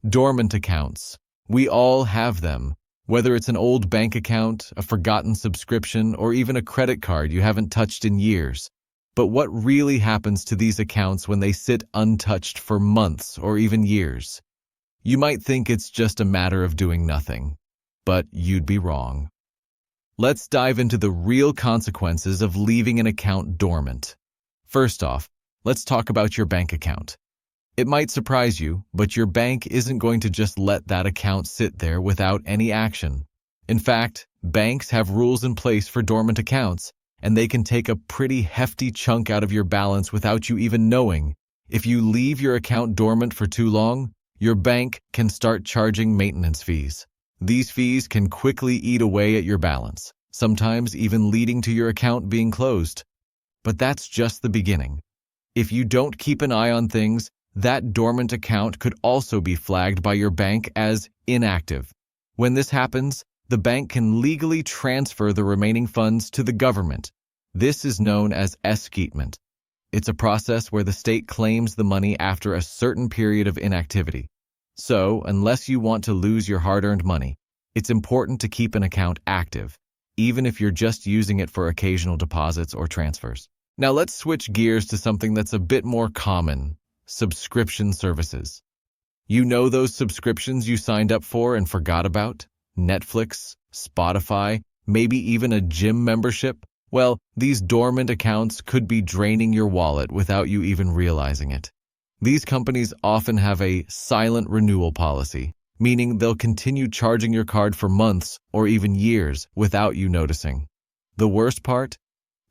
Dormant accounts. We all have them. Whether it's an old bank account, a forgotten subscription, or even a credit card you haven't touched in years. But what really happens to these accounts when they sit untouched for months or even years? You might think it's just a matter of doing nothing, but you'd be wrong. Let's dive into the real consequences of leaving an account dormant. First off, let's talk about your bank account. It might surprise you, but your bank isn't going to just let that account sit there without any action. In fact, banks have rules in place for dormant accounts, and they can take a pretty hefty chunk out of your balance without you even knowing. If you leave your account dormant for too long, your bank can start charging maintenance fees. These fees can quickly eat away at your balance, sometimes even leading to your account being closed. But that's just the beginning. If you don't keep an eye on things, that dormant account could also be flagged by your bank as inactive. When this happens, the bank can legally transfer the remaining funds to the government. This is known as escapement. It's a process where the state claims the money after a certain period of inactivity. So, unless you want to lose your hard-earned money, it's important to keep an account active, even if you're just using it for occasional deposits or transfers. Now let's switch gears to something that's a bit more common: subscription services. You know those subscriptions you signed up for and forgot about? Netflix, Spotify, maybe even a gym membership? Well, these dormant accounts could be draining your wallet without you even realizing it. These companies often have a silent renewal policy, meaning they'll continue charging your card for months or even years without you noticing. The worst part?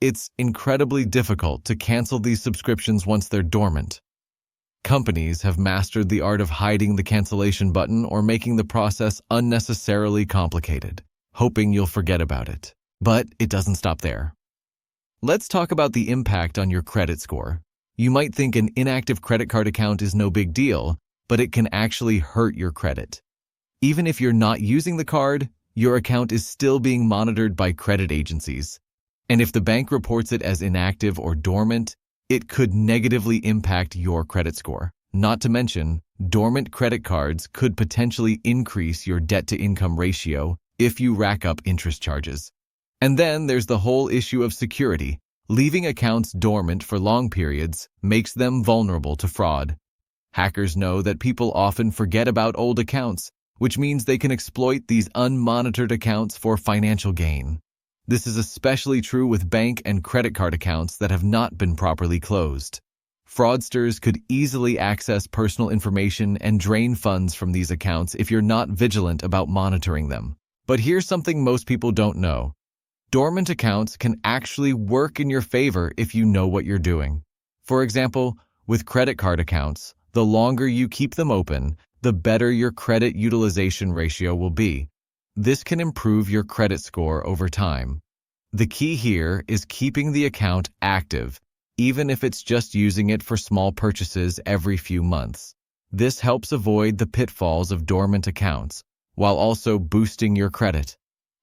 It's incredibly difficult to cancel these subscriptions once they're dormant. Companies have mastered the art of hiding the cancellation button or making the process unnecessarily complicated, hoping you'll forget about it. But it doesn't stop there. Let's talk about the impact on your credit score. You might think an inactive credit card account is no big deal, but it can actually hurt your credit. Even if you're not using the card, your account is still being monitored by credit agencies. And if the bank reports it as inactive or dormant, it could negatively impact your credit score. Not to mention, dormant credit cards could potentially increase your debt-to-income ratio if you rack up interest charges. And then there's the whole issue of security. Leaving accounts dormant for long periods makes them vulnerable to fraud. Hackers know that people often forget about old accounts, which means they can exploit these unmonitored accounts for financial gain. This is especially true with bank and credit card accounts that have not been properly closed. Fraudsters could easily access personal information and drain funds from these accounts if you're not vigilant about monitoring them. But here's something most people don't know. Dormant accounts can actually work in your favor if you know what you're doing. For example, with credit card accounts, the longer you keep them open, the better your credit utilization ratio will be. This can improve your credit score over time. The key here is keeping the account active, even if it's just using it for small purchases every few months. This helps avoid the pitfalls of dormant accounts, while also boosting your credit.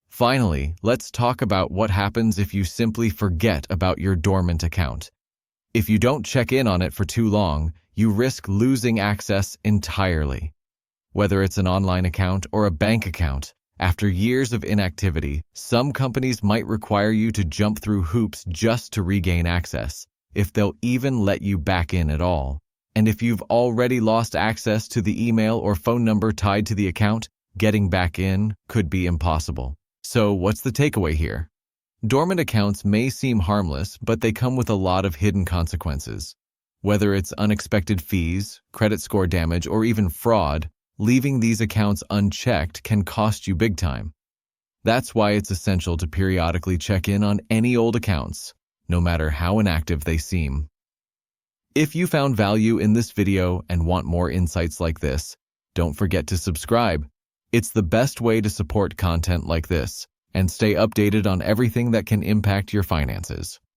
Finally, let's talk about what happens if you simply forget about your dormant account. If you don't check in on it for too long, you risk losing access entirely. Whether it's an online account or a bank account, after years of inactivity, some companies might require you to jump through hoops just to regain access, if they'll even let you back in at all. And if you've already lost access to the email or phone number tied to the account, getting back in could be impossible. So what's the takeaway here? Dormant accounts may seem harmless, but they come with a lot of hidden consequences. Whether it's unexpected fees, credit score damage, or even fraud, leaving these accounts unchecked can cost you big time. That's why it's essential to periodically check in on any old accounts, no matter how inactive they seem. If you found value in this video and want more insights like this, don't forget to subscribe. It's the best way to support content like this and stay updated on everything that can impact your finances.